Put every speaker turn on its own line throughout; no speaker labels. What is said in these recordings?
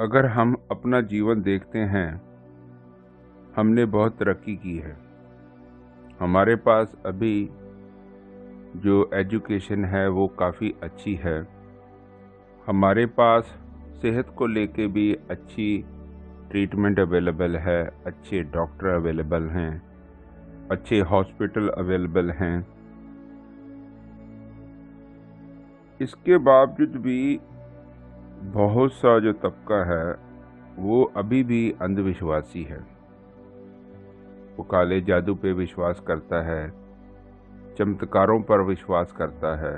अगर हम अपना जीवन देखते हैं, हमने बहुत तरक्की की है। हमारे पास अभी जो एजुकेशन है वो काफ़ी अच्छी है। हमारे पास सेहत को लेके भी अच्छी ट्रीटमेंट अवेलेबल है, अच्छे डॉक्टर अवेलेबल हैं, अच्छे हॉस्पिटल अवेलेबल हैं। इसके बावजूद भी बहुत सा जो तबका है वो अभी भी अंधविश्वासी है। वो काले जादू पे विश्वास करता है, चमत्कारों पर विश्वास करता है,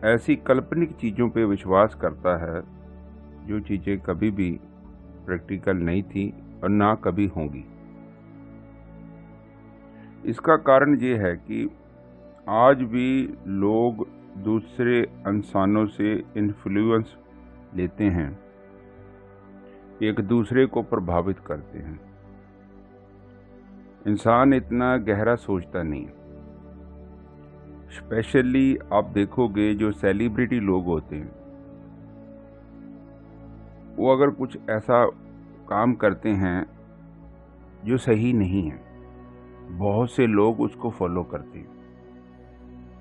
ऐसी काल्पनिक चीज़ों पे विश्वास करता है जो चीज़ें कभी भी प्रैक्टिकल नहीं थी और ना कभी होंगी। इसका कारण ये है कि आज भी लोग दूसरे इंसानों से इन्फ्लुएंस लेते हैं, एक दूसरे को प्रभावित करते हैं। इंसान इतना गहरा सोचता नहीं। स्पेशली आप देखोगे जो सेलिब्रिटी लोग होते हैं, वो अगर कुछ ऐसा काम करते हैं जो सही नहीं है, बहुत से लोग उसको फॉलो करते हैं।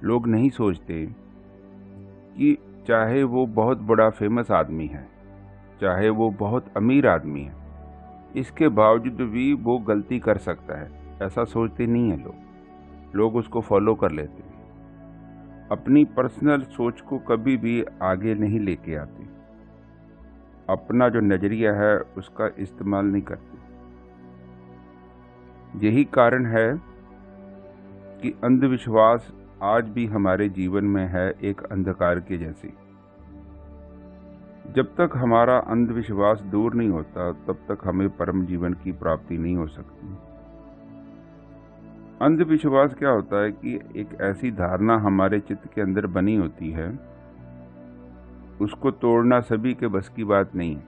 लोग नहीं सोचते कि चाहे वो बहुत बड़ा फेमस आदमी है, चाहे वो बहुत अमीर आदमी है, इसके बावजूद भी वो गलती कर सकता है। ऐसा सोचते नहीं है लोग उसको फॉलो कर लेते हैं। अपनी पर्सनल सोच को कभी भी आगे नहीं लेके आते, अपना जो नज़रिया है उसका इस्तेमाल नहीं करते। यही कारण है कि अंधविश्वास आज भी हमारे जीवन में है, एक अंधकार के जैसी। जब तक हमारा अंधविश्वास दूर नहीं होता तब तक हमें परम जीवन की प्राप्ति नहीं हो सकती। अंधविश्वास क्या होता है कि एक ऐसी धारणा हमारे चित्त के अंदर बनी होती है, उसको तोड़ना सभी के बस की बात नहीं है।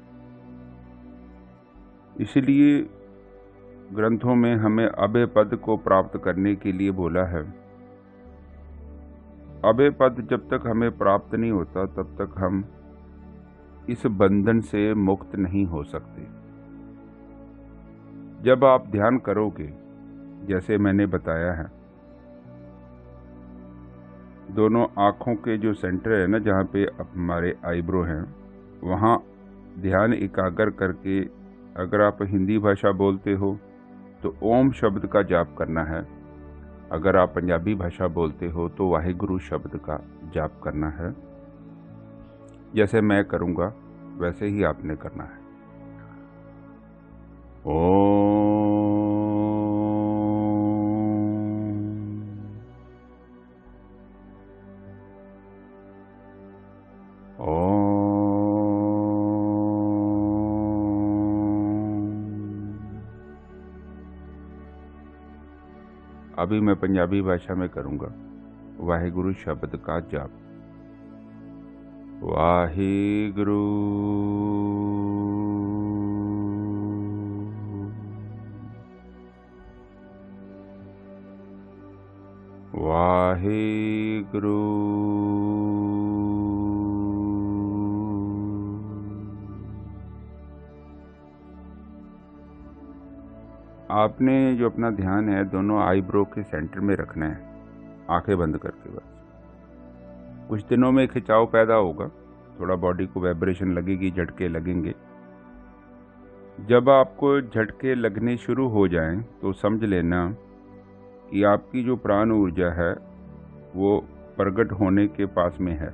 इसलिए ग्रंथों में हमें अभय पद को प्राप्त करने के लिए बोला है। अभय पद जब तक हमें प्राप्त नहीं होता तब तक हम इस बंधन से मुक्त नहीं हो सकते। जब आप ध्यान करोगे, जैसे मैंने बताया है, दोनों आँखों के जो सेंटर है ना, जहाँ पे हमारे आईब्रो हैं, वहाँ ध्यान एकाग्र करके अगर आप हिंदी भाषा बोलते हो तो ओम शब्द का जाप करना है। अगर आप पंजाबी भाषा बोलते हो तो वाहिगुरु शब्द का जाप करना है। जैसे मैं करूँगा वैसे ही आपने करना है। अभी मैं पंजाबी भाषा में करूँगा वाहिगुरु शब्द का जाप। वाहिगुरु वाहिगुरु आपने जो अपना ध्यान है दोनों आईब्रो के सेंटर में रखना है, आंखें बंद करके। बस कुछ दिनों में खिंचाव पैदा होगा, थोड़ा बॉडी को वाइब्रेशन लगेगी, झटके लगेंगे। जब आपको झटके लगने शुरू हो जाएं तो समझ लेना कि आपकी जो प्राण ऊर्जा है वो प्रकट होने के पास में है।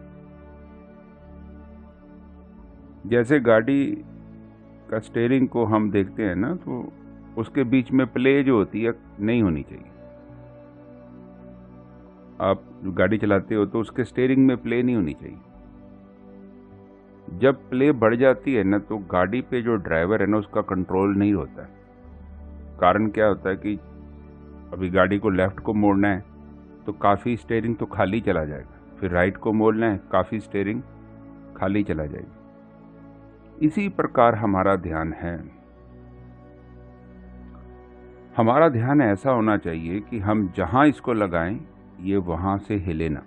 जैसे गाड़ी का स्टीयरिंग को हम देखते हैं ना, तो उसके बीच में प्ले जो होती है नहीं होनी चाहिए। आप गाड़ी चलाते हो तो उसके स्टीयरिंग में प्ले नहीं होनी चाहिए। जब प्ले बढ़ जाती है ना तो गाड़ी पे जो ड्राइवर है ना उसका कंट्रोल नहीं होता है। कारण क्या होता है कि अभी गाड़ी को लेफ्ट को मोड़ना है तो काफ़ी स्टीयरिंग तो खाली चला जाएगा, फिर राइट को मोड़ना है, काफ़ी स्टीयरिंग खाली चला जाएगी। इसी प्रकार हमारा ध्यान है। हमारा ध्यान ऐसा होना चाहिए कि हम जहाँ इसको लगाएं ये वहाँ से हिले ना।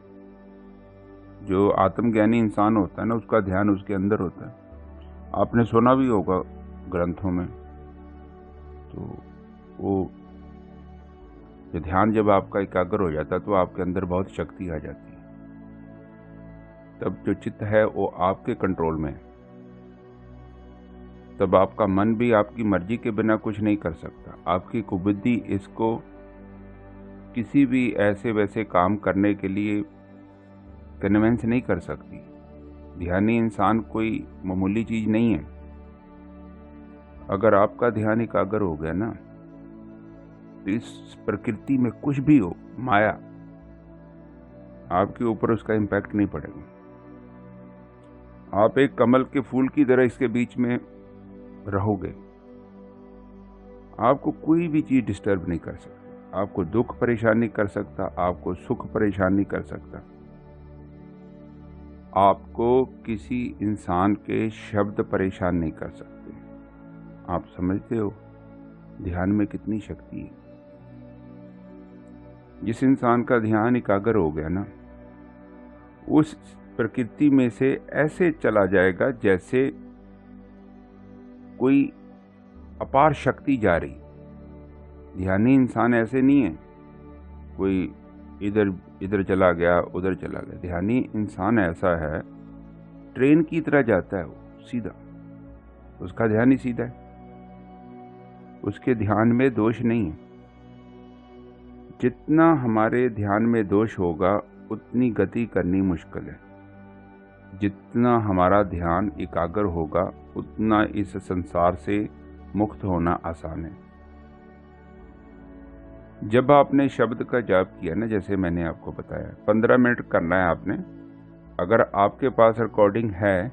जो आत्मज्ञानी इंसान होता है ना, उसका ध्यान उसके अंदर होता है। आपने सुना भी होगा ग्रंथों में। तो वो जो ध्यान जब आपका एकाग्र हो जाता है तो आपके अंदर बहुत शक्ति आ जाती है। तब जो चित्त है वो आपके कंट्रोल में है। तब आपका मन भी आपकी मर्जी के बिना कुछ नहीं कर सकता। आपकी कुबुद्धि इसको किसी भी ऐसे वैसे काम करने के लिए कन्विंस नहीं कर सकती। ध्यानी इंसान कोई मामूली चीज नहीं है। अगर आपका ध्यान एकाग्र हो गया ना, तो इस प्रकृति में कुछ भी हो, माया, आपके ऊपर उसका इम्पैक्ट नहीं पड़ेगा। आप एक कमल के फूल की तरह इसके बीच में रहोगे। आपको कोई भी चीज डिस्टर्ब नहीं कर सकती। आपको दुख परेशान नहीं कर सकता, आपको सुख परेशान नहीं कर सकता। आपको किसी इंसान के शब्द परेशान नहीं कर सकते। आप समझते हो ध्यान में कितनी शक्ति है। जिस इंसान का ध्यान एकाग्र हो गया ना, उस प्रकृति में से ऐसे चला जाएगा जैसे कोई अपार शक्ति जा रही। ध्यानी इंसान ऐसे नहीं है कोई इधर इधर चला गया उधर चला गया। ध्यानी इंसान ऐसा है, ट्रेन की तरह जाता है वो सीधा। उसका ध्यान ही सीधा है। उसके ध्यान में दोष नहीं है। जितना हमारे ध्यान में दोष होगा उतनी गति करनी मुश्किल है। जितना हमारा ध्यान एकाग्र होगा उतना इस संसार से मुक्त होना आसान है। जब आपने शब्द का जाप किया ना, जैसे मैंने आपको बताया 15 मिनट करना है आपने। अगर आपके पास रिकॉर्डिंग है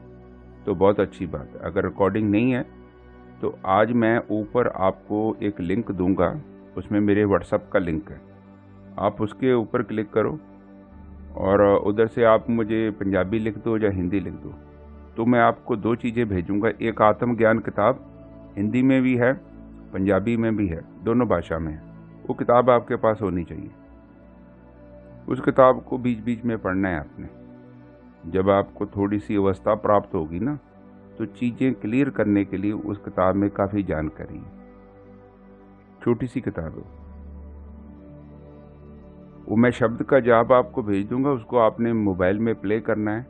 तो बहुत अच्छी बात है। अगर रिकॉर्डिंग नहीं है तो आज मैं ऊपर आपको एक लिंक दूंगा, उसमें मेरे व्हाट्सएप का लिंक है। आप उसके ऊपर क्लिक करो और उधर से आप मुझे पंजाबी लिख दो या हिंदी लिख दो, तो मैं आपको 2 चीज़ें भेजूंगा। एक आत्मज्ञान किताब हिंदी में भी है, पंजाबी में भी है, दोनों भाषा में है। वो किताब आपके पास होनी चाहिए। उस किताब को बीच बीच में पढ़ना है आपने। जब आपको थोड़ी सी अवस्था प्राप्त होगी ना, तो चीज़ें क्लियर करने के लिए उस किताब में काफ़ी जानकारी है। छोटी सी किताब है वो। मैं शब्द का जाप आपको भेज दूंगा, उसको आपने मोबाइल में प्ले करना है,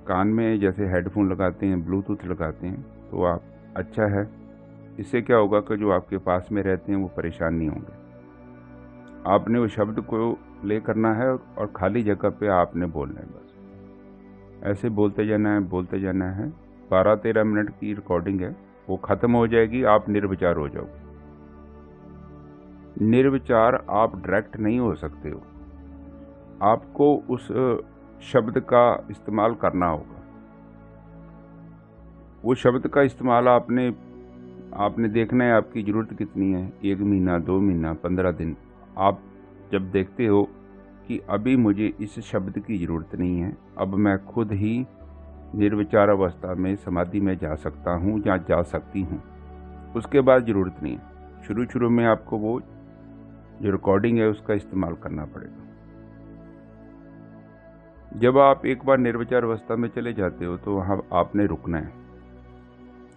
कान में जैसे हेडफोन लगाते हैं, ब्लूटूथ लगाते हैं, तो आप अच्छा है। इससे क्या होगा कि जो आपके पास में रहते हैं वो परेशान नहीं होंगे। आपने वो शब्द को प्ले करना है और खाली जगह पे आपने बोलना है। बस ऐसे बोलते जाना है, बोलते जाना है। 12-13 मिनट की रिकॉर्डिंग है, वो खत्म हो जाएगी, आप निर्विचार हो जाओगे। निर्विचार आप डायरेक्ट नहीं हो सकते हो। आपको उस शब्द का इस्तेमाल करना होगा। वो शब्द का इस्तेमाल आपने देखना है आपकी ज़रूरत कितनी है। 1 महीना, 2 महीना, 15 दिन। आप जब देखते हो कि अभी मुझे इस शब्द की ज़रूरत नहीं है, अब मैं खुद ही निर्विचार अवस्था में समाधि में जा सकता हूँ या जा सकती हूँ, उसके बाद ज़रूरत नहीं है। शुरू में आपको वो जो रिकॉर्डिंग है उसका इस्तेमाल करना पड़ेगा। जब आप एक बार निर्विचार अवस्था में चले जाते हो तो वहाँ आपने रुकना है।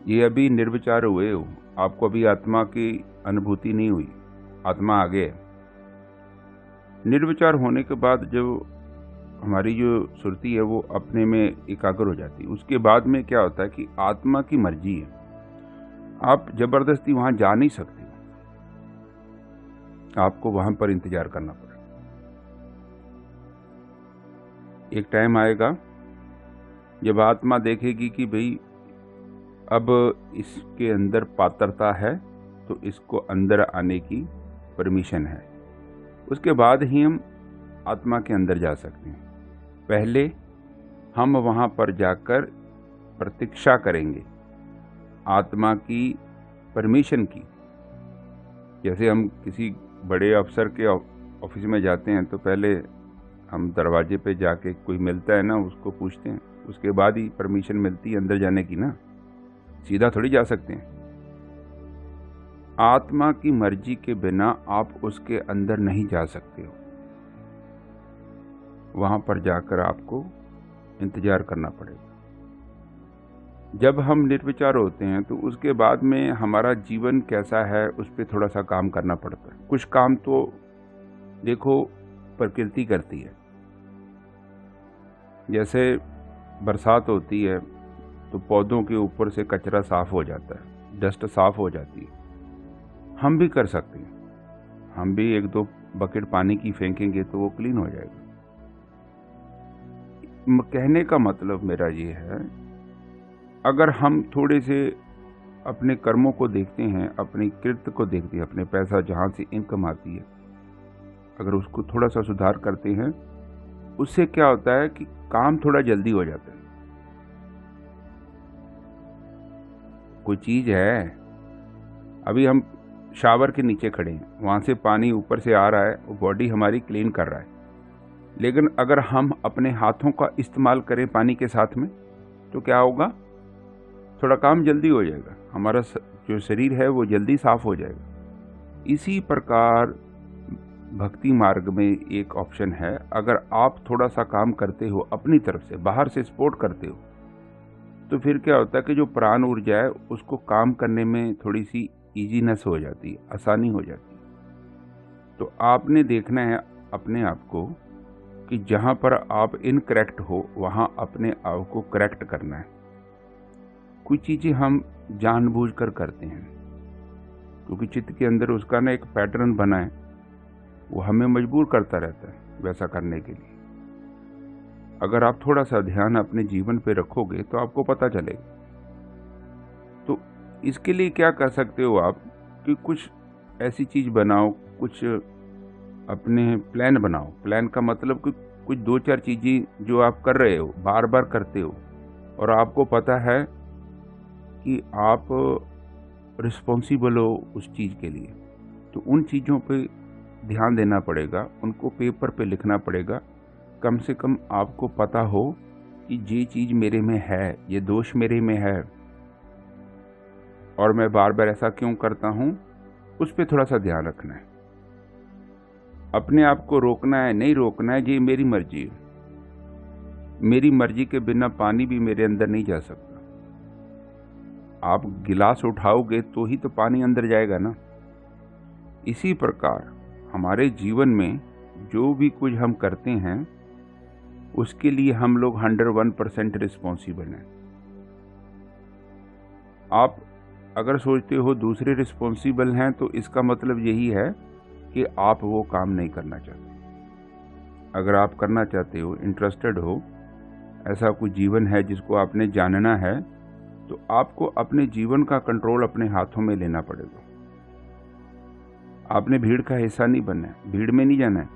ये अभी निर्विचार हुए हो, आपको अभी आत्मा की अनुभूति नहीं हुई, आत्मा आगे है। निर्विचार होने के बाद जो हमारी जो सुरती है वो अपने में एकाग्र हो जाती है। उसके बाद में क्या होता है कि आत्मा की मर्जी है, आप जबरदस्ती वहां जा नहीं सकते। आपको वहां पर इंतजार करना पड़ेगा। एक टाइम आएगा जब आत्मा देखेगी कि भाई अब इसके अंदर पात्रता है, तो इसको अंदर आने की परमिशन है। उसके बाद ही हम आत्मा के अंदर जा सकते हैं। पहले हम वहां पर जाकर प्रतीक्षा करेंगे आत्मा की परमिशन की। जैसे हम किसी बड़े अफसर के ऑफिस में जाते हैं तो पहले हम दरवाजे पे जाके कोई मिलता है ना, उसको पूछते हैं, उसके बाद ही परमिशन मिलती है अंदर जाने की ना। सीधा थोड़ी जा सकते हैं। आत्मा की मर्जी के बिना आप उसके अंदर नहीं जा सकते हो। वहां पर जाकर आपको इंतजार करना पड़ेगा। जब हम निर्विचार होते हैं तो उसके बाद में हमारा जीवन कैसा है उस पर थोड़ा सा काम करना पड़ता है। कुछ काम तो देखो प्रकृति करती है, जैसे बरसात होती है तो पौधों के ऊपर से कचरा साफ हो जाता है, डस्ट साफ हो जाती है। हम भी कर सकते हैं, हम भी एक दो बकेट पानी की फेंकेंगे तो वो क्लीन हो जाएगा। कहने का मतलब मेरा ये है, अगर हम थोड़े से अपने कर्मों को देखते हैं, अपनी कृत्य को देखते हैं, अपने पैसा जहाँ से इनकम आती है, अगर उसको थोड़ा सा सुधार करते हैं, उससे क्या होता है कि काम थोड़ा जल्दी हो जाता है। कोई चीज़ है, अभी हम शावर के नीचे खड़े हैं, वहाँ से पानी ऊपर से आ रहा है, वो बॉडी हमारी क्लीन कर रहा है, लेकिन अगर हम अपने हाथों का इस्तेमाल करें पानी के साथ में तो क्या होगा, थोड़ा काम जल्दी हो जाएगा, हमारा जो शरीर है वो जल्दी साफ हो जाएगा। इसी प्रकार भक्ति मार्ग में एक ऑप्शन है, अगर आप थोड़ा सा काम करते हो अपनी तरफ से, बाहर से सपोर्ट करते हो, तो फिर क्या होता है कि जो प्राण ऊर्जा है उसको काम करने में थोड़ी सी ईजीनेस हो जाती है, आसानी हो जाती है। तो आपने देखना है अपने आप को कि जहाँ पर आप इनकरेक्ट हो वहाँ अपने आप को करेक्ट करना है। कुछ चीज़ें हम जानबूझकर करते हैं क्योंकि चित्त के अंदर उसका ना एक पैटर्न बना है, वो हमें मजबूर करता रहता है वैसा करने के लिए। अगर आप थोड़ा सा ध्यान अपने जीवन पे रखोगे तो आपको पता चलेगा। तो इसके लिए क्या कर सकते हो आप कि कुछ ऐसी चीज़ बनाओ, कुछ अपने प्लान बनाओ। प्लान का मतलब कि कुछ दो चार चीज़ें जो आप कर रहे हो, बार बार करते हो और आपको पता है कि आप रिस्पॉन्सिबल हो उस चीज़ के लिए, तो उन चीज़ों पे ध्यान देना पड़ेगा, उनको पेपर पे लिखना पड़ेगा। कम से कम आपको पता हो कि ये चीज़ मेरे में है, ये दोष मेरे में है और मैं बार बार ऐसा क्यों करता हूँ, उस पर थोड़ा सा ध्यान रखना है। अपने आप को रोकना है, नहीं रोकना है, ये मेरी मर्जी है। मेरी मर्जी के बिना पानी भी मेरे अंदर नहीं जा सकता। आप गिलास उठाओगे तो ही तो पानी अंदर जाएगा ना। इसी प्रकार हमारे जीवन में जो भी कुछ हम करते हैं उसके लिए हम लोग 101% रिस्पॉन्सिबल हैं। आप अगर सोचते हो दूसरे रिस्पॉन्सिबल हैं तो इसका मतलब यही है कि आप वो काम नहीं करना चाहते। अगर आप करना चाहते हो, इंटरेस्टेड हो, ऐसा कोई जीवन है जिसको आपने जानना है, तो आपको अपने जीवन का कंट्रोल अपने हाथों में लेना पड़ेगा। आपने भीड़ का हिस्सा नहीं बनना है, भीड़ में नहीं जाना है।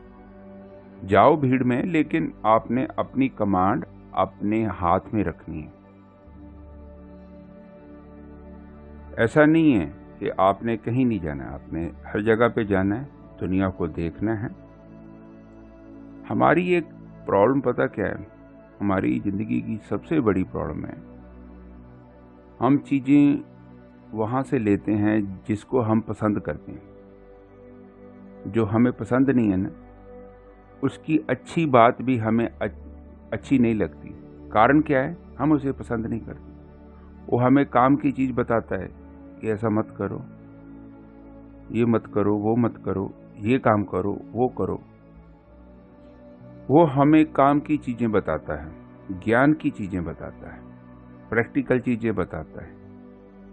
जाओ भीड़ में, लेकिन आपने अपनी कमांड अपने हाथ में रखनी है। ऐसा नहीं है कि आपने कहीं नहीं जाना है, आपने हर जगह पे जाना है, दुनिया को देखना है। हमारी एक प्रॉब्लम पता क्या है, हमारी ज़िंदगी की सबसे बड़ी प्रॉब्लम है, हम चीज़ें वहाँ से लेते हैं जिसको हम पसंद करते हैं। जो हमें पसंद नहीं है ना, उसकी अच्छी बात भी हमें अच्छी नहीं लगती। कारण क्या है, हम उसे पसंद नहीं करते। वो हमें काम की चीज़ बताता है कि ऐसा मत करो, ये मत करो, वो मत करो, ये काम करो, वो करो। वो हमें काम की चीज़ें बताता है, ज्ञान की चीज़ें बताता है, प्रैक्टिकल चीज़ें बताता है।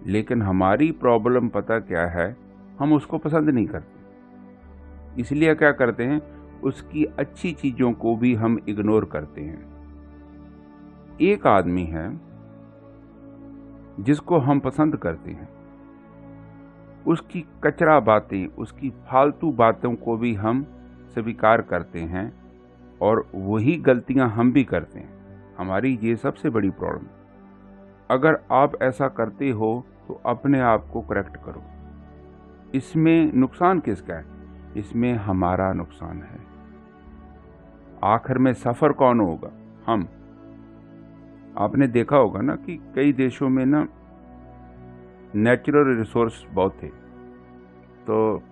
लेकिन हमारी प्रॉब्लम पता क्या है, हम उसको पसंद नहीं करते। इसलिए क्या करते हैं, उसकी अच्छी चीज़ों को भी हम इग्नोर करते हैं। एक आदमी है जिसको हम पसंद करते हैं, उसकी कचरा बातें, उसकी फालतू बातों को भी हम स्वीकार करते हैं और वही गलतियां हम भी करते हैं। हमारी ये सबसे बड़ी प्रॉब्लम। अगर आप ऐसा करते हो तो अपने आप को करेक्ट करो। इसमें नुकसान किसका है, इसमें हमारा नुकसान है। आखिर में सफ़र कौन होगा, हम। आपने देखा होगा ना कि कई देशों में ना नेचुरल रिसोर्स बहुत थे, तो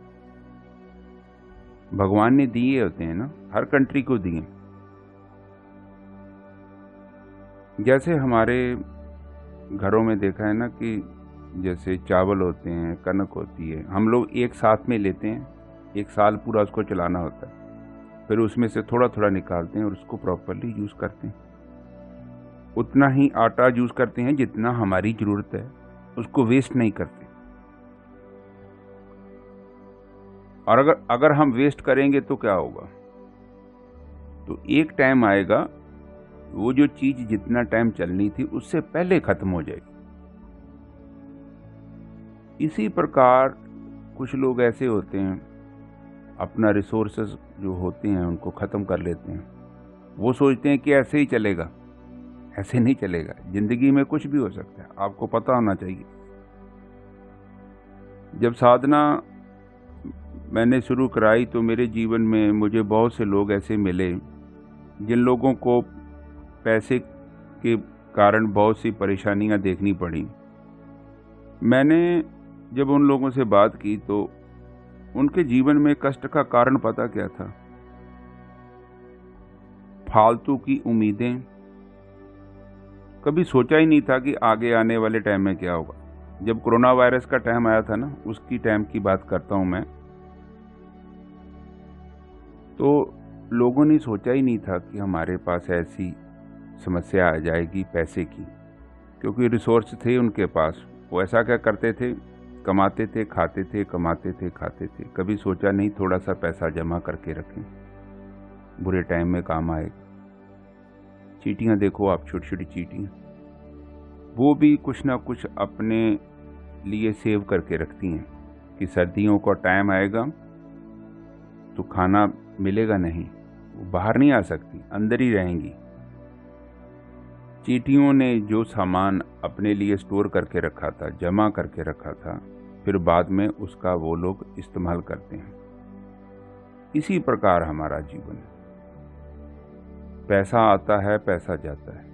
भगवान ने दिए होते हैं ना, हर कंट्री को दिए। जैसे हमारे घरों में देखा है ना कि जैसे चावल होते हैं, कनक होती है, हम लोग एक साथ में लेते हैं, एक साल पूरा उसको चलाना होता है, फिर उसमें से थोड़ा थोड़ा निकालते हैं और उसको प्रॉपरली यूज़ करते हैं। उतना ही आटा यूज़ करते हैं जितना हमारी ज़रूरत है, उसको वेस्ट नहीं करते। और अगर हम वेस्ट करेंगे तो क्या होगा? तो एक टाइम आएगा, वो जो चीज़ जितना टाइम चलनी थी उससे पहले ख़त्म हो जाएगी। इसी प्रकार कुछ लोग ऐसे होते हैं, अपना रिसोर्सेज जो होते हैं उनको ख़त्म कर लेते हैं। वो सोचते हैं कि ऐसे ही चलेगा। ऐसे नहीं चलेगा, ज़िंदगी में कुछ भी हो सकता है, आपको पता होना चाहिए। जब साधना मैंने शुरू कराई तो मेरे जीवन में मुझे बहुत से लोग ऐसे मिले जिन लोगों को पैसे के कारण बहुत सी परेशानियां देखनी पड़ी। मैंने जब उन लोगों से बात की तो उनके जीवन में कष्ट का कारण पता क्या था? फालतू की उम्मीदें। कभी सोचा ही नहीं था कि आगे आने वाले टाइम में क्या होगा। जब कोरोना वायरस का टाइम आया था ना, उसकी टाइम की बात करता हूं मैं, तो लोगों ने सोचा ही नहीं था कि हमारे पास ऐसी समस्या आ जाएगी पैसे की, क्योंकि रिसोर्स थे उनके पास। वो ऐसा क्या करते थे, कमाते थे खाते थे, कमाते थे खाते थे। कभी सोचा नहीं थोड़ा सा पैसा जमा करके रखें, बुरे टाइम में काम आएगा। चीटियाँ देखो आप, छोटी छोटी चीटियाँ, वो भी कुछ ना कुछ अपने लिए सेव करके रखती हैं कि सर्दियों का टाइम आएगा तो खाना मिलेगा नहीं, वो बाहर नहीं आ सकती, अंदर ही रहेंगी। चींटियों ने जो सामान अपने लिए स्टोर करके रखा था, जमा करके रखा था, फिर बाद में उसका वो लोग इस्तेमाल करते हैं। इसी प्रकार हमारा जीवन है। पैसा आता है, पैसा जाता है।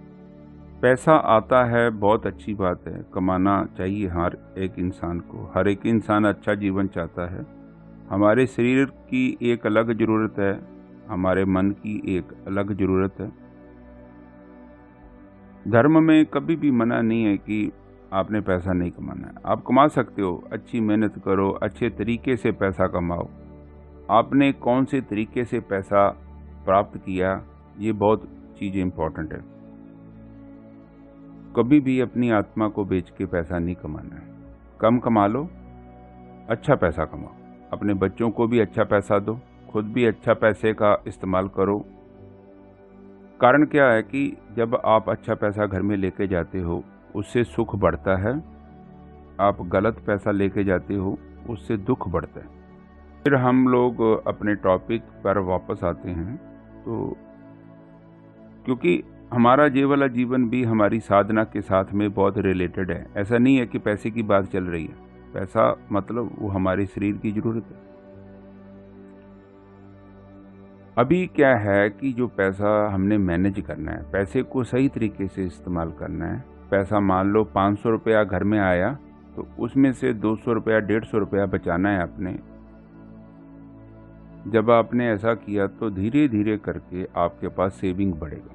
पैसा आता है, बहुत अच्छी बात है, कमाना चाहिए हर एक इंसान को। हर एक इंसान अच्छा जीवन चाहता है। हमारे शरीर की एक अलग ज़रूरत है, हमारे मन की एक अलग ज़रूरत है। धर्म में कभी भी मना नहीं है कि आपने पैसा नहीं कमाना है। आप कमा सकते हो, अच्छी मेहनत करो, अच्छे तरीके से पैसा कमाओ। आपने कौन से तरीके से पैसा प्राप्त किया, ये बहुत चीज़ें इम्पोर्टेंट है। कभी भी अपनी आत्मा को बेच के पैसा नहीं कमाना है। कम कमा लो, अच्छा पैसा कमाओ। अपने बच्चों को भी अच्छा पैसा दो, खुद भी अच्छा पैसे का इस्तेमाल करो। कारण क्या है कि जब आप अच्छा पैसा घर में लेके जाते हो, उससे सुख बढ़ता है। आप गलत पैसा लेके जाते हो, उससे दुख बढ़ता है। फिर हम लोग अपने टॉपिक पर वापस आते हैं। तो क्योंकि हमारा ये वाला जीवन भी हमारी साधना के साथ में बहुत रिलेटेड है। ऐसा नहीं है कि पैसे की बात चल रही है। पैसा मतलब वो हमारे शरीर की जरूरत है। अभी क्या है कि जो पैसा हमने मैनेज करना है, पैसे को सही तरीके से इस्तेमाल करना है। पैसा मान लो 500 रुपया घर में आया, तो उसमें से 200 रुपया 150 रुपया बचाना है अपने। जब आपने ऐसा किया तो धीरे धीरे करके आपके पास सेविंग बढ़ेगा।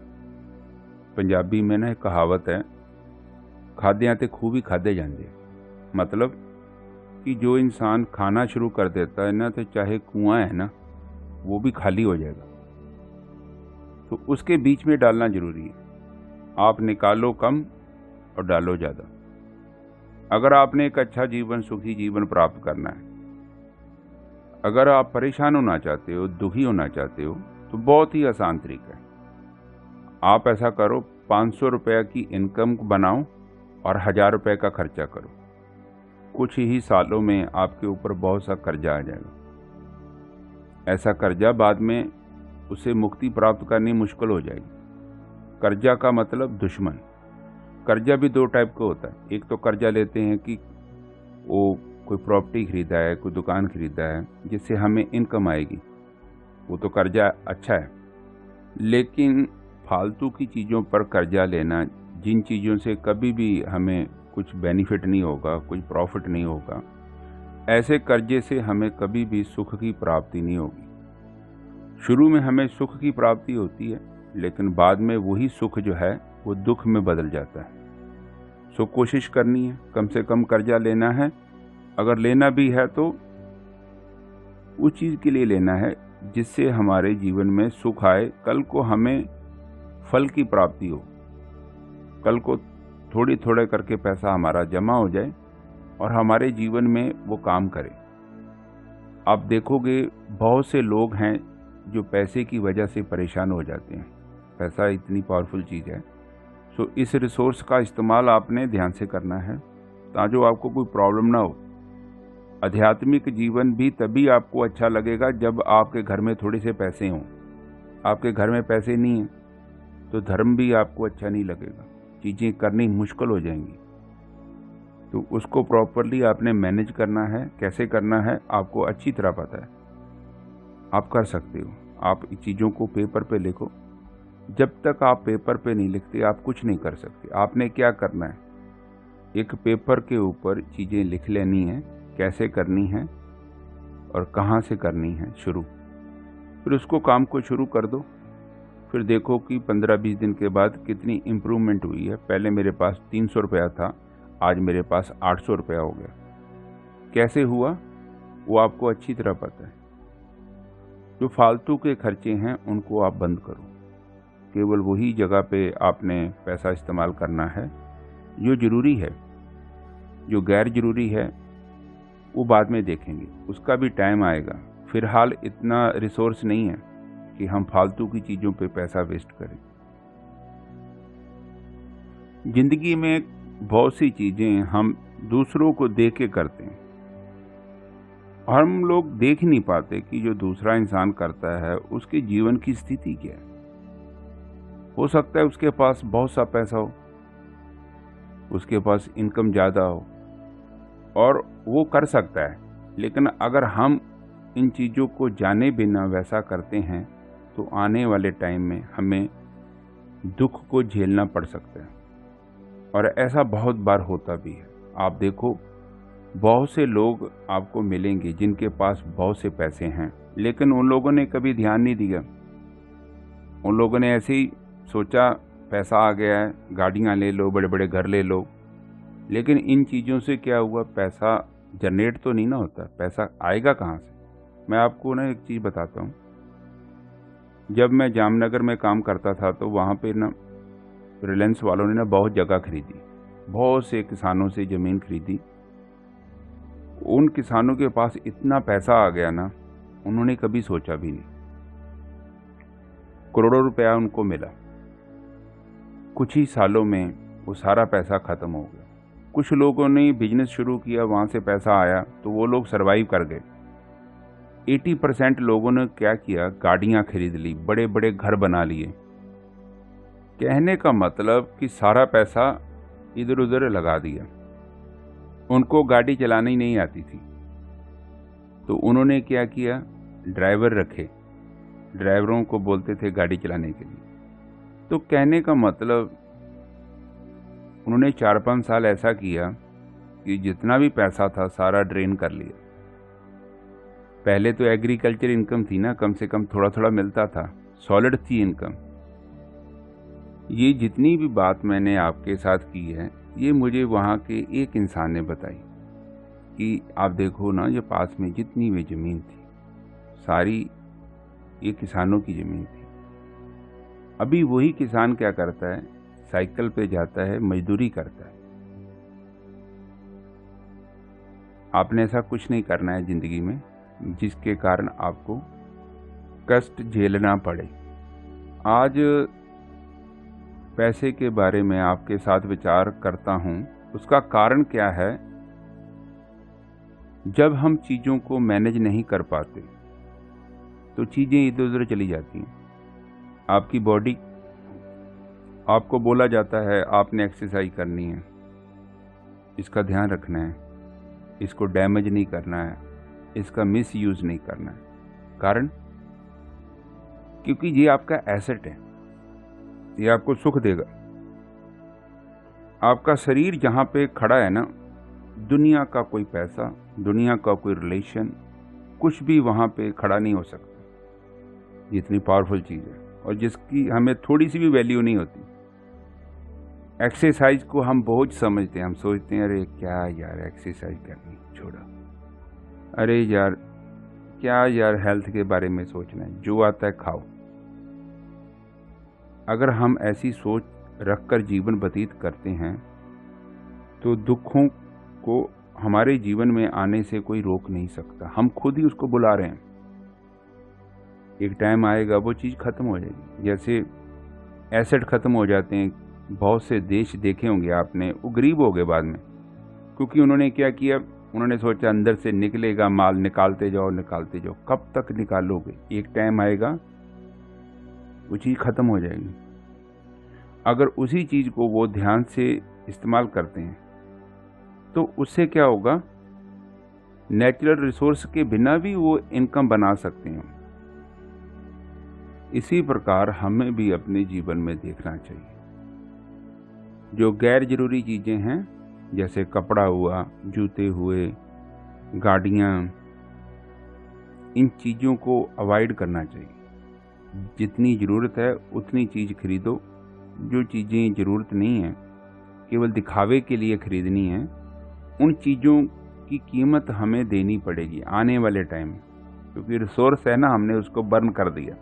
पंजाबी में ना एक कहावत है, खाद्यां ते खूह भी खादे जाते। मतलब कि जो इंसान खाना शुरू कर देता है ना, तो चाहे कुआं है ना, वो भी खाली हो जाएगा। तो उसके बीच में डालना जरूरी है। आप निकालो कम और डालो ज़्यादा। अगर आपने एक अच्छा जीवन, सुखी जीवन प्राप्त करना है, अगर आप परेशान होना चाहते हो, दुखी होना चाहते हो, तो बहुत ही आसान तरीका है। आप ऐसा करो, 500 रुपये की इनकम बनाओ और 1000 रुपये का खर्चा करो। कुछ ही सालों में आपके ऊपर बहुत सा कर्जा आ जाएगा। ऐसा कर्जा बाद में उसे मुक्ति प्राप्त करनी मुश्किल हो जाएगी। कर्जा का मतलब दुश्मन। कर्जा भी 2 टाइप का होता है। एक तो कर्जा लेते हैं कि वो कोई प्रॉपर्टी खरीदा है, कोई दुकान खरीदा है, जिससे हमें इनकम आएगी, वो तो कर्जा अच्छा है। लेकिन फालतू की चीज़ों पर कर्जा लेना, जिन चीज़ों से कभी भी हमें कुछ बेनिफिट नहीं होगा, कुछ प्रॉफिट नहीं होगा, ऐसे कर्जे से हमें कभी भी सुख की प्राप्ति नहीं होगी। शुरू में हमें सुख की प्राप्ति होती है, लेकिन बाद में वही सुख जो है वो दुख में बदल जाता है। सो कोशिश करनी है, कम से कम कर्जा लेना है। अगर लेना भी है तो उस चीज़ के लिए लेना है जिससे हमारे जीवन में सुख आए, कल को हमें फल की प्राप्ति हो, कल को थोड़ी थोड़े करके पैसा हमारा जमा हो जाए और हमारे जीवन में वो काम करे। आप देखोगे बहुत से लोग हैं जो पैसे की वजह से परेशान हो जाते हैं। पैसा इतनी पावरफुल चीज़ है, सो इस रिसोर्स का इस्तेमाल आपने ध्यान से करना है ताकि आपको कोई प्रॉब्लम ना हो। आध्यात्मिक जीवन भी तभी आपको अच्छा लगेगा जब आपके घर में थोड़े से पैसे हों। आपके घर में पैसे नहीं हैं तो धर्म भी आपको अच्छा नहीं लगेगा, चीज़ें करनी मुश्किल हो जाएंगी। तो उसको प्रॉपरली आपने मैनेज करना है। कैसे करना है आपको अच्छी तरह पता है, आप कर सकते हो। आप इन चीज़ों को पेपर पे लिखो। जब तक आप पेपर पे नहीं लिखते आप कुछ नहीं कर सकते। आपने क्या करना है, एक पेपर के ऊपर चीज़ें लिख लेनी है, कैसे करनी है और कहाँ से करनी है शुरू। फिर उसको काम को शुरू कर दो। फिर देखो कि 15-20 दिन के बाद कितनी इम्प्रूवमेंट हुई है। पहले मेरे पास 300 रुपया था, आज मेरे पास 800 रुपया हो गया। कैसे हुआ वो आपको अच्छी तरह पता है। जो फालतू के खर्चे हैं उनको आप बंद करो। केवल वही जगह पे आपने पैसा इस्तेमाल करना है जो ज़रूरी है। जो गैर ज़रूरी है वो बाद में देखेंगे, उसका भी टाइम आएगा। फिलहाल इतना रिसोर्स नहीं है कि हम फालतू की चीज़ों पे पैसा वेस्ट करें। जिंदगी में बहुत सी चीज़ें हम दूसरों को देख के करते हैं। हम लोग देख नहीं पाते कि जो दूसरा इंसान करता है उसके जीवन की स्थिति क्या है। हो सकता है उसके पास बहुत सा पैसा हो, उसके पास इनकम ज़्यादा हो और वो कर सकता है, लेकिन अगर हम इन चीज़ों को जाने बिना वैसा करते हैं तो आने वाले टाइम में हमें दुख को झेलना पड़ सकता है। और ऐसा बहुत बार होता भी है। आप देखो बहुत से लोग आपको मिलेंगे जिनके पास बहुत से पैसे हैं, लेकिन उन लोगों ने कभी ध्यान नहीं दिया। उन लोगों ने ऐसे ही सोचा पैसा आ गया है, गाड़ियाँ ले लो, बड़े बड़े घर ले लो। लेकिन इन चीज़ों से क्या हुआ, पैसा जनरेट तो नहीं ना होता। पैसा आएगा कहाँ से? मैं आपको ना एक चीज़ बताता हूँ। जब मैं जामनगर में काम करता था तो वहाँ पे ना रिलायंस वालों ने ना बहुत जगह खरीदी, बहुत से किसानों से ज़मीन खरीदी। उन किसानों के पास इतना पैसा आ गया ना, उन्होंने कभी सोचा भी नहीं। करोड़ों रुपया उनको मिला। कुछ ही सालों में वो सारा पैसा ख़त्म हो गया। कुछ लोगों ने बिजनेस शुरू किया, वहाँ से पैसा आया तो वो लोग सरवाइव कर गए। 80% लोगों ने क्या किया, गाड़ियाँ खरीद ली, बड़े बड़े घर बना लिए। कहने का मतलब कि सारा पैसा इधर उधर लगा दिया। उनको गाड़ी चलानी नहीं आती थी तो उन्होंने क्या किया, ड्राइवर रखे, ड्राइवरों को बोलते थे गाड़ी चलाने के लिए। तो कहने का मतलब उन्होंने 4-5 साल ऐसा किया कि जितना भी पैसा था सारा ड्रेन कर लिया। पहले तो एग्रीकल्चर इनकम थी ना, कम से कम थोड़ा थोड़ा मिलता था, सॉलिड थी इनकम। ये जितनी भी बात मैंने आपके साथ की है ये मुझे वहाँ के एक इंसान ने बताई कि आप देखो ना, ये पास में जितनी भी ज़मीन थी सारी ये किसानों की ज़मीन थी। अभी वही किसान क्या करता है, साइकिल पे जाता है, मजदूरी करता है। आपने ऐसा कुछ नहीं करना है ज़िंदगी में जिसके कारण आपको कष्ट झेलना पड़े। आज पैसे के बारे में आपके साथ विचार करता हूँ। उसका कारण क्या है, जब हम चीज़ों को मैनेज नहीं कर पाते तो चीज़ें इधर उधर चली जाती हैं। आपकी बॉडी, आपको बोला जाता है आपने एक्सरसाइज करनी है, इसका ध्यान रखना है, इसको डैमेज नहीं करना है, इसका मिस यूज़ नहीं करना है। कारण क्योंकि ये आपका एसेट है, ये आपको सुख देगा। आपका शरीर जहाँ पे खड़ा है ना, दुनिया का कोई पैसा, दुनिया का कोई रिलेशन, कुछ भी वहाँ पे खड़ा नहीं हो सकता। ये इतनी पावरफुल चीज़ है और जिसकी हमें थोड़ी सी भी वैल्यू नहीं होती। एक्सरसाइज को हम बोझ समझते हैं। हम सोचते हैं अरे क्या यार एक्सरसाइज करनी, छोड़ो, अरे यार क्या यार हेल्थ के बारे में सोचना है, जो आता है खाओ। अगर हम ऐसी सोच रखकर जीवन व्यतीत करते हैं तो दुखों को हमारे जीवन में आने से कोई रोक नहीं सकता। हम खुद ही उसको बुला रहे हैं। एक टाइम आएगा वो चीज़ खत्म हो जाएगी। जैसे एसेट खत्म हो जाते हैं। बहुत से देश देखे होंगे आपने, वो गरीब हो गए बाद में, क्योंकि उन्होंने क्या किया, उन्होंने सोचा अंदर से निकलेगा माल, निकालते जाओ निकालते जाओ। कब तक निकालोगे? एक टाइम आएगा वो चीज़ खत्म हो जाएगी। अगर उसी चीज़ को वो ध्यान से इस्तेमाल करते हैं तो उससे क्या होगा, नेचुरल रिसोर्स के बिना भी वो इनकम बना सकते हैं। इसी प्रकार हमें भी अपने जीवन में देखना चाहिए। जो गैर जरूरी चीज़ें हैं, जैसे कपड़ा हुआ, जूते हुए, गाड़ियाँ, इन चीज़ों को अवॉइड करना चाहिए। जितनी ज़रूरत है उतनी चीज़ खरीदो। जो चीज़ें ज़रूरत नहीं है, केवल दिखावे के लिए खरीदनी है, उन चीज़ों की कीमत हमें देनी पड़ेगी आने वाले टाइम में, क्योंकि रिसोर्स है ना, हमने उसको बर्न कर दिया।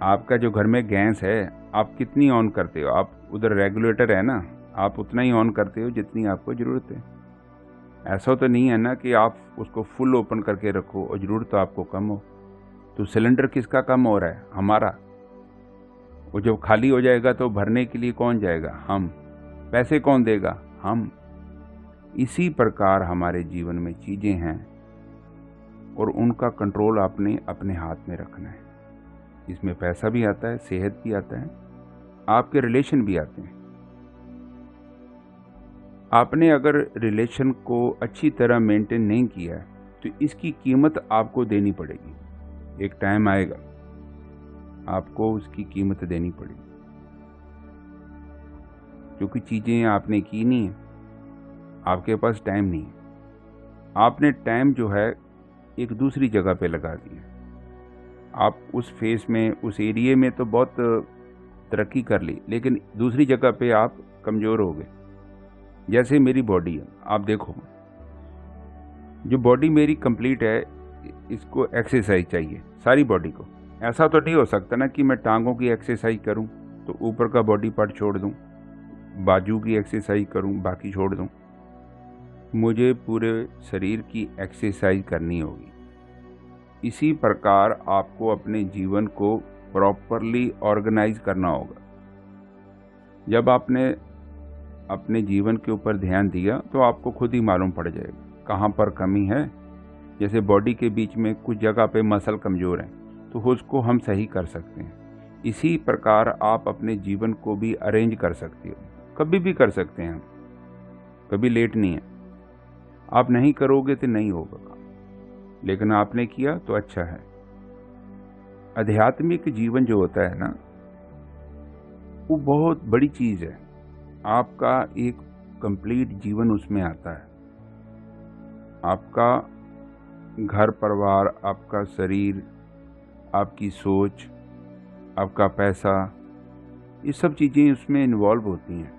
आपका जो घर में गैस है, आप कितनी ऑन करते हो? आप उधर रेगुलेटर है ना, आप उतना ही ऑन करते हो जितनी आपको ज़रूरत है। ऐसा तो नहीं है ना कि आप उसको फुल ओपन करके रखो और ज़रूरत तो आपको कम हो। तो सिलेंडर किसका कम हो रहा है? हमारा। वो जब खाली हो जाएगा तो भरने के लिए कौन जाएगा? हम। पैसे कौन देगा? हम। इसी प्रकार हमारे जीवन में चीज़ें हैं और उनका कंट्रोल आपने अपने हाथ में रखना है। इसमें पैसा भी आता है, सेहत भी आता है, आपके रिलेशन भी आते हैं। आपने अगर रिलेशन को अच्छी तरह मेंटेन नहीं किया है तो इसकी कीमत आपको देनी पड़ेगी। एक टाइम आएगा आपको उसकी कीमत देनी पड़ेगी, क्योंकि चीज़ें आपने की नहीं है, आपके पास टाइम नहीं है। आपने टाइम जो है एक दूसरी जगह पे लगा दिया। आप उस फेस में, उस एरिया में तो बहुत तरक्की कर ली, लेकिन दूसरी जगह पे आप कमज़ोर हो गए। जैसे मेरी बॉडी है, आप देखो, जो बॉडी मेरी कंप्लीट है, इसको एक्सरसाइज चाहिए सारी बॉडी को। ऐसा तो नहीं हो सकता ना कि मैं टांगों की एक्सरसाइज करूं तो ऊपर का बॉडी पार्ट छोड़ दूं, बाजू की एक्सरसाइज करूं बाकी छोड़ दूं। मुझे पूरे शरीर की एक्सरसाइज करनी होगी। इसी प्रकार आपको अपने जीवन को प्रॉपरली ऑर्गेनाइज करना होगा। जब आपने अपने जीवन के ऊपर ध्यान दिया तो आपको खुद ही मालूम पड़ जाएगा कहाँ पर कमी है। जैसे बॉडी के बीच में कुछ जगह पे मसल कमज़ोर है तो उसको हम सही कर सकते हैं। इसी प्रकार आप अपने जीवन को भी अरेंज कर सकते हो, कभी भी कर सकते हैं हम, कभी लेट नहीं है। आप नहीं करोगे तो नहीं होगा, लेकिन आपने किया तो अच्छा है। आध्यात्मिक जीवन जो होता है ना, वो बहुत बड़ी चीज़ है। आपका एक कंप्लीट जीवन उसमें आता है। आपका घर परिवार, आपका शरीर, आपकी सोच, आपका पैसा, ये सब चीज़ें उसमें इन्वॉल्व होती हैं।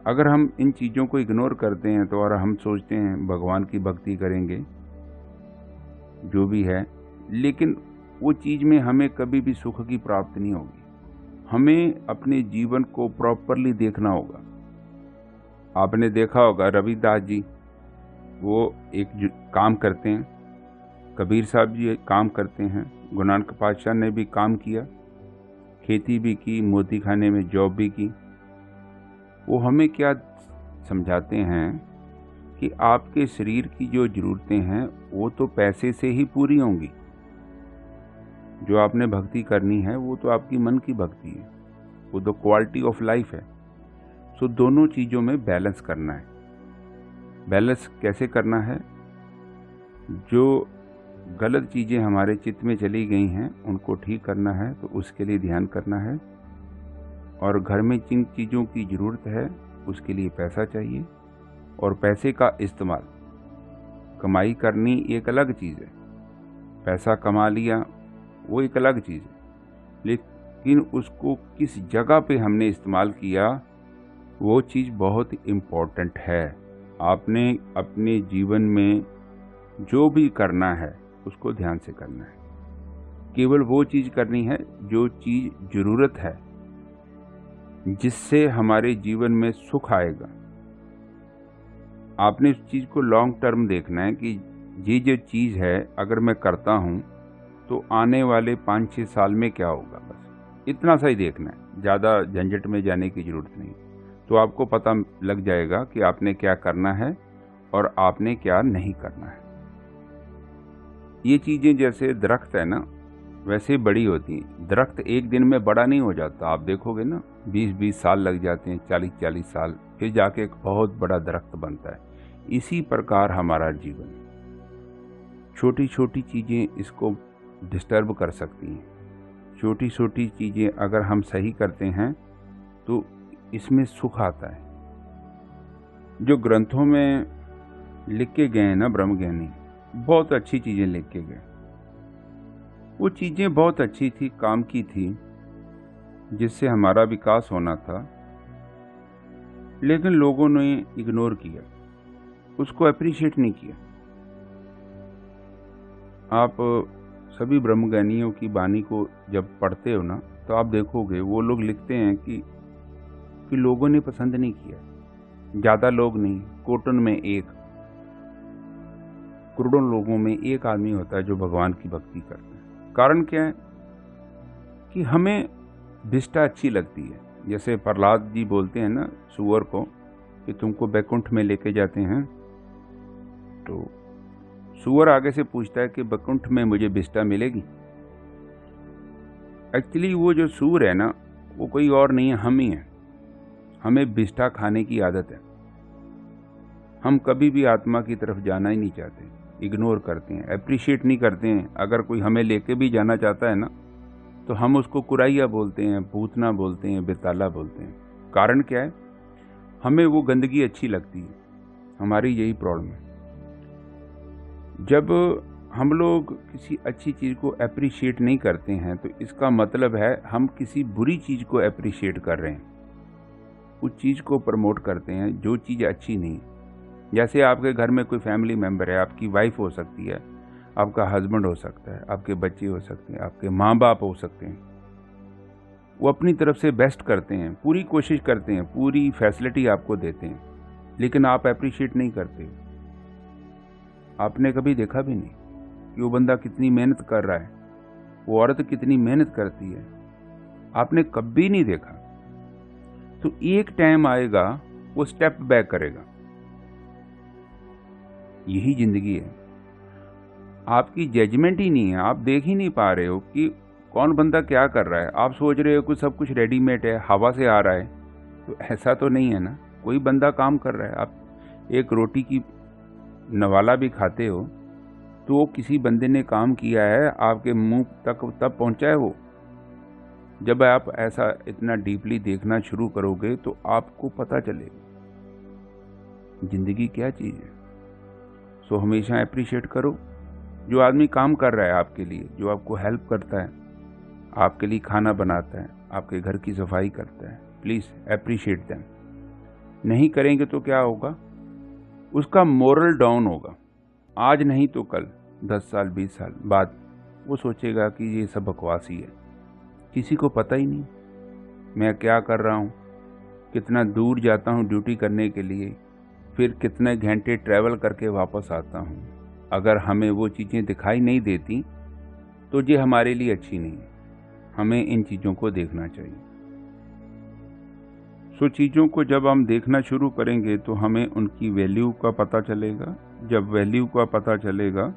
अगर हम इन चीज़ों को इग्नोर करते हैं तो, और हम सोचते हैं भगवान की भक्ति करेंगे, जो भी है, लेकिन वो चीज़ में हमें कभी भी सुख की प्राप्ति नहीं होगी। हमें अपने जीवन को प्रॉपरली देखना होगा। आपने देखा होगा रविदास जी, वो एक काम करते हैं, कबीर साहब जी काम करते हैं, गुरु नानक पातशाह ने भी काम किया, खेती भी की, मोती खाने में जॉब भी की। वो हमें क्या समझाते हैं कि आपके शरीर की जो ज़रूरतें हैं वो तो पैसे से ही पूरी होंगी। जो आपने भक्ति करनी है वो तो आपकी मन की भक्ति है, वो तो क्वालिटी ऑफ लाइफ है। सो दोनों चीज़ों में बैलेंस करना है। बैलेंस कैसे करना है? जो गलत चीज़ें हमारे चित्त में चली गई हैं उनको ठीक करना है, तो उसके लिए ध्यान करना है। और घर में जिन चीज़ों की ज़रूरत है उसके लिए पैसा चाहिए, और पैसे का इस्तेमाल, कमाई करनी एक अलग चीज़ है, पैसा कमा लिया वो एक अलग चीज़ है, लेकिन उसको किस जगह पे हमने इस्तेमाल किया वो चीज़ बहुत इम्पोर्टेंट है। आपने अपने जीवन में जो भी करना है उसको ध्यान से करना है। केवल वो चीज़ करनी है जो चीज़ ज़रूरत है, जिससे हमारे जीवन में सुख आएगा। आपने उस चीज़ को लॉन्ग टर्म देखना है कि ये जो चीज़ है अगर मैं करता हूँ तो आने वाले 5-6 साल में क्या होगा, बस इतना सा ही देखना है। ज़्यादा झंझट में जाने की ज़रूरत नहीं। तो आपको पता लग जाएगा कि आपने क्या करना है और आपने क्या नहीं करना है। ये चीज़ें जैसे दरख्त है ना, वैसे बड़ी होती हैं। दरख्त एक दिन में बड़ा नहीं हो जाता, आप देखोगे ना 20-20 साल लग जाते हैं, 40-40 साल, फिर जाके एक बहुत बड़ा दरख्त बनता है। इसी प्रकार हमारा जीवन, छोटी छोटी चीज़ें इसको डिस्टर्ब कर सकती हैं। छोटी छोटी चीज़ें अगर हम सही करते हैं तो इसमें सुख आता है। जो ग्रंथों में लिख के गए हैं ना ब्रह्मज्ञानी, बहुत अच्छी चीज़ें लिख के गए। वो चीज़ें बहुत अच्छी थी, काम की थी, जिससे हमारा विकास होना था, लेकिन लोगों ने इग्नोर किया, उसको अप्रिशिएट नहीं किया। आप सभी ब्रह्मज्ञानियों की वाणी को जब पढ़ते हो ना, तो आप देखोगे वो लोग लिखते हैं कि लोगों ने पसंद नहीं किया। ज़्यादा लोग नहीं, कोटन में एक, करोड़ों लोगों में एक आदमी होता है जो भगवान की भक्ति करता है। कारण क्या है कि हमें विष्ठा अच्छी लगती है। जैसे प्रहलाद जी बोलते हैं ना सूअर को कि तुमको बैकुंठ में लेके जाते हैं, तो सूअर आगे से पूछता है कि बैकुंठ में मुझे विष्ठा मिलेगी। एक्चुअली वो जो सूअर है ना, वो कोई और नहीं है, हम ही हैं। हमें विष्ठा खाने की आदत है। हम कभी भी आत्मा की तरफ जाना ही नहीं चाहते, इग्नोर करते हैं, अप्रिशिएट नहीं करते हैं। अगर कोई हमें लेके भी जाना चाहता है ना, तो हम उसको कुराइया बोलते हैं, भूतना बोलते हैं, बेताला बोलते हैं। कारण क्या है, हमें वो गंदगी अच्छी लगती है। हमारी यही प्रॉब्लम है। जब हम लोग किसी अच्छी चीज़ को अप्रिशिएट नहीं करते हैं तो इसका मतलब है हम किसी बुरी चीज़ को अप्रिशिएट कर रहे हैं, उस चीज़ को प्रमोट करते हैं जो चीज़ अच्छी नहीं। जैसे आपके घर में कोई फैमिली मेम्बर है, आपकी वाइफ हो सकती है, आपका हस्बैंड हो सकता है, आपके बच्चे हो सकते हैं, आपके माँ बाप हो सकते हैं। वो अपनी तरफ से बेस्ट करते हैं, पूरी कोशिश करते हैं, पूरी फैसिलिटी आपको देते हैं, लेकिन आप अप्रिशिएट नहीं करते। आपने कभी देखा भी नहीं कि वो बंदा कितनी मेहनत कर रहा है, वो औरत कितनी मेहनत करती है, आपने कभी नहीं देखा। तो एक टाइम आएगा वो स्टेप बैक करेगा। यही जिंदगी है। आपकी जजमेंट ही नहीं है, आप देख ही नहीं पा रहे हो कि कौन बंदा क्या कर रहा है। आप सोच रहे हो कि सब कुछ रेडीमेड है, हवा से आ रहा है, तो ऐसा तो नहीं है ना। कोई बंदा काम कर रहा है। आप एक रोटी की नवाला भी खाते हो तो वो किसी बंदे ने काम किया है, आपके मुंह तक तब पहुंचा है वो। जब आप ऐसा इतना डीपली देखना शुरू करोगे तो आपको पता चलेगा जिंदगी क्या चीज़ है। सो हमेशा अप्रिशिएट करो जो आदमी काम कर रहा है आपके लिए, जो आपको हेल्प करता है, आपके लिए खाना बनाता है, आपके घर की सफाई करता है। Please appreciate them. नहीं करेंगे तो क्या होगा, उसका मोरल डाउन होगा। आज नहीं तो कल, 10 साल 20 साल बाद वो सोचेगा कि ये सब बकवास ही है, किसी को पता ही नहीं मैं क्या कर रहा हूँ, कितना दूर जाता हूँ ड्यूटी करने के लिए, फिर कितने घंटे ट्रैवल करके वापस आता हूँ। अगर हमें वो चीज़ें दिखाई नहीं देती तो ये हमारे लिए अच्छी नहीं है। हमें इन चीज़ों को देखना चाहिए। सो चीज़ों को जब हम देखना शुरू करेंगे तो हमें उनकी वैल्यू का पता चलेगा। जब वैल्यू का पता चलेगा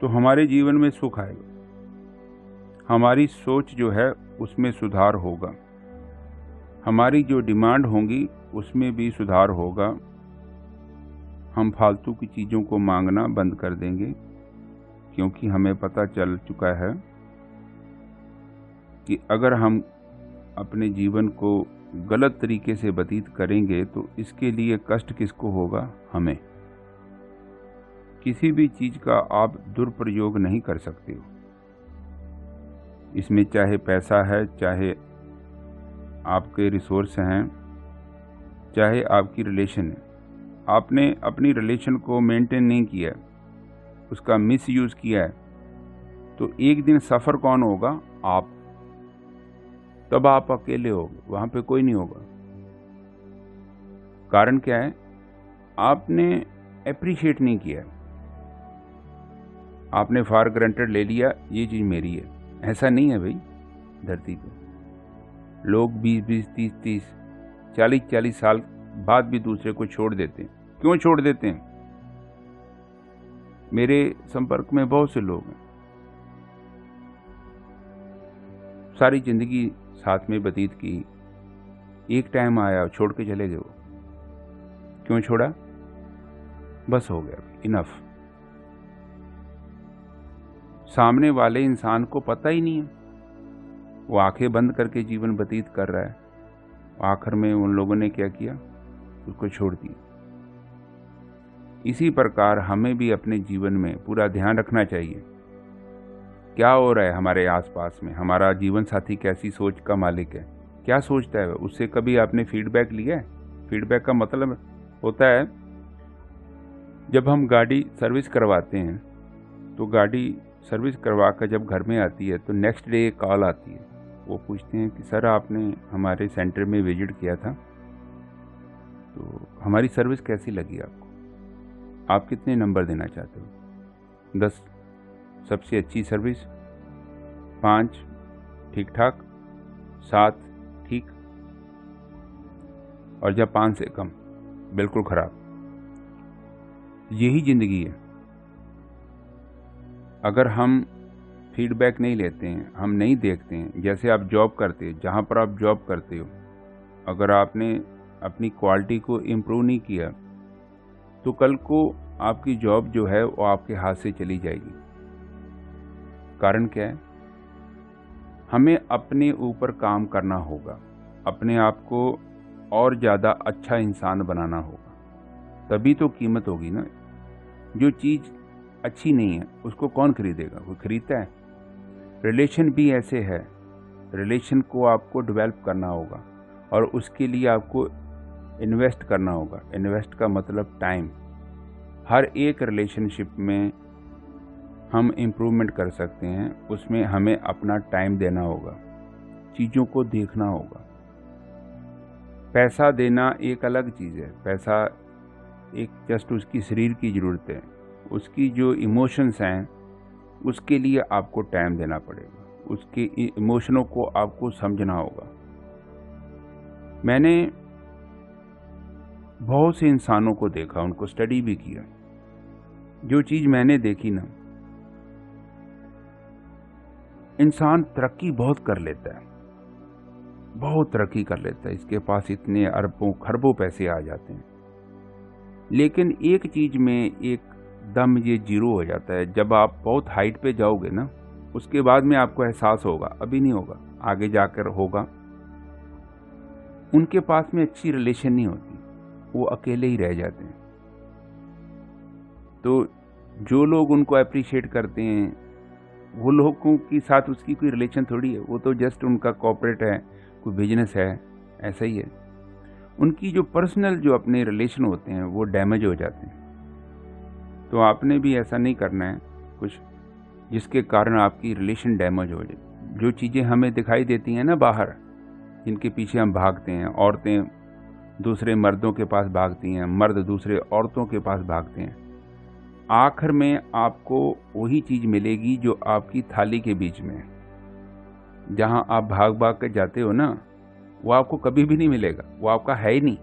तो हमारे जीवन में सुख आएगा। हमारी सोच जो है उसमें सुधार होगा, हमारी जो डिमांड होंगी उसमें भी सुधार होगा। हम फालतू की चीज़ों को मांगना बंद कर देंगे, क्योंकि हमें पता चल चुका है कि अगर हम अपने जीवन को गलत तरीके से व्यतीत करेंगे तो इसके लिए कष्ट किसको होगा, हमें। किसी भी चीज़ का आप दुरुपयोग नहीं कर सकते हो। इसमें चाहे पैसा है, चाहे आपके रिसोर्स हैं, चाहे आपकी रिलेशन है। आपने अपनी रिलेशन को मेंटेन नहीं किया, उसका मिसयूज़ किया है, तो एक दिन सफ़र कौन होगा? आप। तब आप अकेले होगे, वहाँ पे कोई नहीं होगा। कारण क्या है? आपने एप्रिशिएट नहीं किया, आपने फॉर ग्रांटेड ले लिया, ये चीज़ मेरी है। ऐसा नहीं है भाई। धरती पे लोग 20-20, 30-30, 40-40 साल बाद भी दूसरे को छोड़ देते हैं। क्यों छोड़ देते हैं? मेरे संपर्क में बहुत से लोग हैं, सारी जिंदगी साथ में व्यतीत की, एक टाइम आया छोड़ के चले गए। वो क्यों छोड़ा? बस हो गया, इनफ। सामने वाले इंसान को पता ही नहीं है, वो आंखें बंद करके जीवन व्यतीत कर रहा है। आखिर में उन लोगों ने क्या किया? उसको छोड़ दिया। इसी प्रकार हमें भी अपने जीवन में पूरा ध्यान रखना चाहिए क्या हो रहा है हमारे आसपास में। हमारा जीवन साथी कैसी सोच का मालिक है, क्या सोचता है, उससे कभी आपने फीडबैक लिया है? फीडबैक का मतलब होता है, जब हम गाड़ी सर्विस करवाते हैं तो गाड़ी सर्विस करवा कर जब घर में आती है तो नेक्स्ट डे एक कॉल आती है। वो पूछते हैं कि सर आपने हमारे सेंटर में विजिट किया था, तो हमारी सर्विस कैसी लगी आपको? आप कितने नंबर देना चाहते हो? 10 सबसे अच्छी सर्विस, 5 ठीक ठाक, 7 ठीक, और जब 5 से कम बिल्कुल खराब। यही ज़िंदगी है। अगर हम फीडबैक नहीं लेते हैं, हम नहीं देखते हैं, जैसे आप जॉब करते हैं, जहाँ पर आप जॉब करते हो, अगर आपने अपनी क्वालिटी को इम्प्रूव नहीं किया तो कल को आपकी जॉब जो है वो आपके हाथ से चली जाएगी। कारण क्या है? हमें अपने ऊपर काम करना होगा, अपने आप को और ज़्यादा अच्छा इंसान बनाना होगा, तभी तो कीमत होगी ना। जो चीज़ अच्छी नहीं है उसको कौन खरीदेगा? कोई खरीदता है? रिलेशन भी ऐसे है। रिलेशन को आपको डेवलप करना होगा और उसके लिए आपको इन्वेस्ट करना होगा। इन्वेस्ट का मतलब टाइम। हर एक रिलेशनशिप में हम इम्प्रूवमेंट कर सकते हैं, उसमें हमें अपना टाइम देना होगा, चीज़ों को देखना होगा। पैसा देना एक अलग चीज़ है। पैसा एक जस्ट उसकी शरीर की ज़रूरत है, उसकी जो इमोशंस हैं उसके लिए आपको टाइम देना पड़ेगा, उसके इमोशनों को आपको समझना होगा। मैंने बहुत से इंसानों को देखा, उनको स्टडी भी किया। जो चीज़ मैंने देखी ना, इंसान तरक्की बहुत कर लेता है, बहुत तरक्की कर लेता है, इसके पास इतने अरबों खरबों पैसे आ जाते हैं, लेकिन एक चीज़ में एक दम ये जीरो हो जाता है। जब आप बहुत हाइट पे जाओगे ना, उसके बाद में आपको एहसास होगा, अभी नहीं होगा, आगे जाकर होगा। उनके पास में अच्छी रिलेशन नहीं होती, वो अकेले ही रह जाते हैं। तो जो लोग उनको अप्रिशिएट करते हैं, वो लोगों के साथ उसकी कोई रिलेशन थोड़ी है, वो तो जस्ट उनका कॉर्पोरेट है, कोई बिजनेस है, ऐसा ही है। उनकी जो पर्सनल जो अपने रिलेशन होते हैं वो डैमेज हो जाते हैं। तो आपने भी ऐसा नहीं करना है कुछ जिसके कारण आपकी रिलेशन डैमेज हो जाए। जो चीज़ें हमें दिखाई देती हैं ना बाहर, जिनके पीछे हम भागते हैं, औरतें दूसरे मर्दों के पास भागती हैं, मर्द दूसरे औरतों के पास भागते हैं, आखिर में आपको वही चीज़ मिलेगी जो आपकी थाली के बीच में है। जहाँ आप भाग भाग कर जाते हो ना, वो आपको कभी भी नहीं मिलेगा, वो आपका है ही नहीं।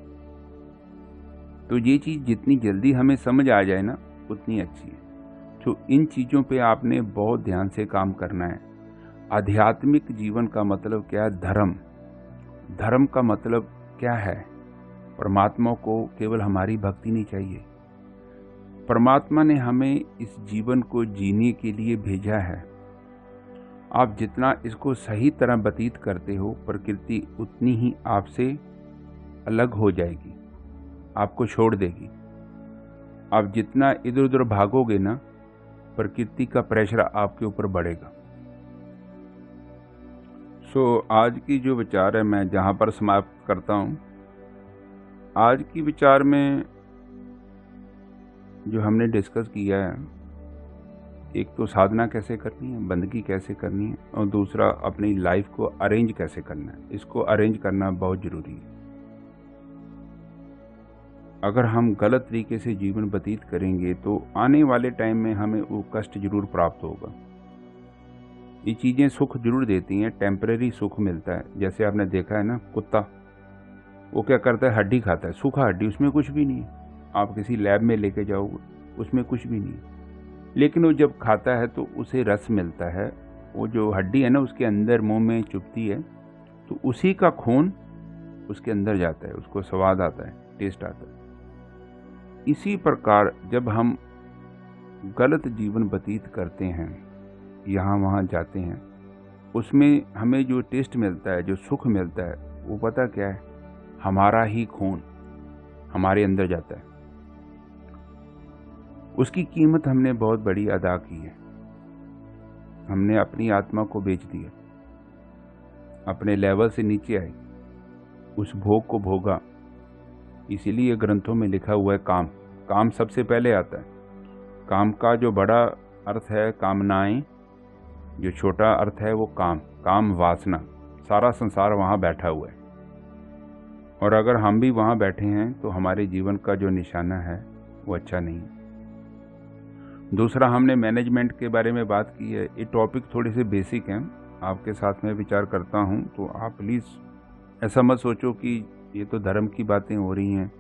तो ये चीज़ जितनी जल्दी हमें समझ आ जाए ना, उतनी अच्छी है। तो इन चीज़ों पे आपने बहुत ध्यान से काम करना है। आध्यात्मिक जीवन का मतलब क्या है? धर्म। धर्म का मतलब क्या है? परमात्मा को केवल हमारी भक्ति नहीं चाहिए, परमात्मा ने हमें इस जीवन को जीने के लिए भेजा है। आप जितना इसको सही तरह व्यतीत करते हो, प्रकृति उतनी ही आपसे अलग हो जाएगी, आपको छोड़ देगी। आप जितना इधर उधर भागोगे ना, प्रकृति का प्रेशर आपके ऊपर बढ़ेगा। आज की जो विचार है मैं जहाँ पर समाप्त करता हूँ। आज की विचार में जो हमने डिस्कस किया है, एक तो साधना कैसे करनी है, बंदगी कैसे करनी है, और दूसरा अपनी लाइफ को अरेंज कैसे करना है। इसको अरेंज करना बहुत ज़रूरी है। अगर हम गलत तरीके से जीवन व्यतीत करेंगे तो आने वाले टाइम में हमें वो कष्ट जरूर प्राप्त होगा। ये चीज़ें सुख जरूर देती हैं, टेम्परेरी सुख मिलता है। जैसे आपने देखा है ना, कुत्ता वो क्या करता है, हड्डी खाता है, सूखा हड्डी, उसमें कुछ भी नहीं है। आप किसी लैब में लेके जाओगे, उसमें कुछ भी नहीं है, लेकिन वो जब खाता है तो उसे रस मिलता है। वो जो हड्डी है ना, उसके अंदर मुंह में चुभती है, तो उसी का खून उसके अंदर जाता है, उसको स्वाद आता है, टेस्ट आता है। इसी प्रकार जब हम गलत जीवन व्यतीत करते हैं, यहाँ वहाँ जाते हैं, उसमें हमें जो टेस्ट मिलता है, जो सुख मिलता है, वो पता क्या है, हमारा ही खून हमारे अंदर जाता है। उसकी कीमत हमने बहुत बड़ी अदा की है। हमने अपनी आत्मा को बेच दिया, अपने लेवल से नीचे आए, उस भोग को भोगा। इसीलिए ग्रंथों में लिखा हुआ है, काम काम सबसे पहले आता है। काम का जो बड़ा अर्थ है कामनाएं, जो छोटा अर्थ है वो काम वासना। सारा संसार वहाँ बैठा हुआ है, और अगर हम भी वहाँ बैठे हैं तो हमारे जीवन का जो निशाना है वो अच्छा नहीं है। दूसरा, हमने मैनेजमेंट के बारे में बात की है। ये टॉपिक थोड़े से बेसिक हैं, आपके साथ में विचार करता हूँ, तो आप प्लीज़ ऐसा मत सोचो कि ये तो धर्म की बातें हो रही हैं,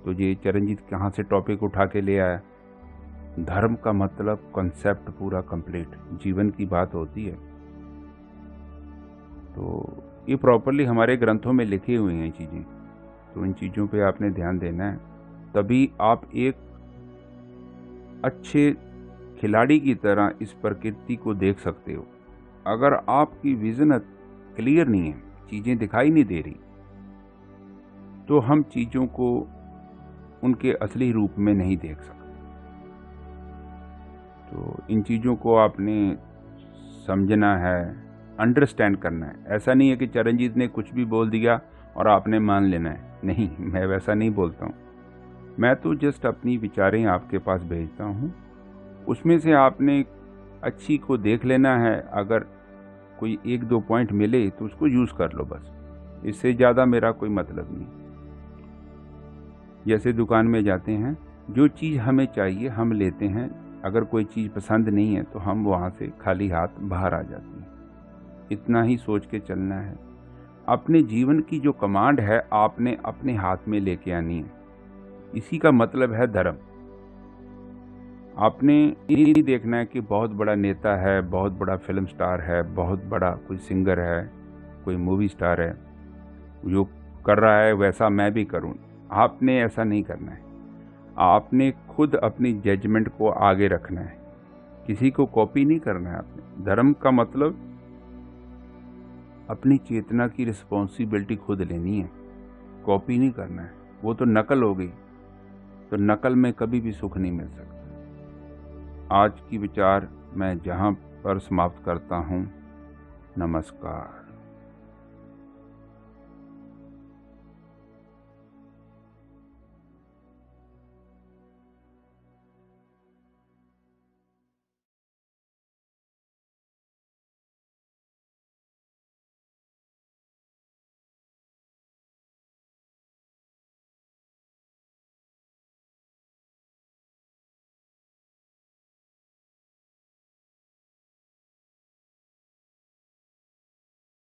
तो ये चरणजीत कहाँ से टॉपिक उठा के ले आया। धर्म का मतलब कॉन्सेप्ट पूरा कंप्लीट, जीवन की बात होती है। तो ये प्रॉपरली हमारे ग्रंथों में लिखी हुई हैं चीज़ें, तो इन चीज़ों पे आपने ध्यान देना है, तभी आप एक अच्छे खिलाड़ी की तरह इस प्रकृति को देख सकते हो। अगर आपकी विजन क्लियर नहीं है, चीज़ें दिखाई नहीं दे रही, तो हम चीज़ों को उनके असली रूप में नहीं देख सकते। तो इन चीज़ों को आपने समझना है, अंडरस्टैंड करना है। ऐसा नहीं है कि चरणजीत ने कुछ भी बोल दिया और आपने मान लेना है। नहीं, मैं वैसा नहीं बोलता हूँ। मैं तो जस्ट अपनी विचारें आपके पास भेजता हूँ, उसमें से आपने अच्छी को देख लेना है। अगर कोई एक दो पॉइंट मिले तो उसको यूज़ कर लो, बस। इससे ज़्यादा मेरा कोई मतलब नहीं। जैसे दुकान में जाते हैं, जो चीज़ हमें चाहिए हम लेते हैं, अगर कोई चीज़ पसंद नहीं है तो हम वहाँ से खाली हाथ बाहर आ जाते हैं। इतना ही सोच के चलना है। अपने जीवन की जो कमांड है आपने अपने हाथ में लेके आनी है। इसी का मतलब है धर्म। आपने ये नहीं देखना है कि बहुत बड़ा नेता है, बहुत बड़ा फिल्म स्टार है, बहुत बड़ा कोई सिंगर है, कोई मूवी स्टार है, जो कर रहा है वैसा मैं भी करूं। आपने ऐसा नहीं करना है। आपने खुद अपनी जजमेंट को आगे रखना है, किसी को कॉपी नहीं करना है आपने। धर्म का मतलब अपनी चेतना की रिस्पॉन्सिबिलिटी खुद लेनी है, कॉपी नहीं करना है। वो तो नकल हो गई, तो नकल में कभी भी सुख नहीं मिल सकता। आज की विचार मैं जहाँ पर समाप्त करता हूँ। नमस्कार।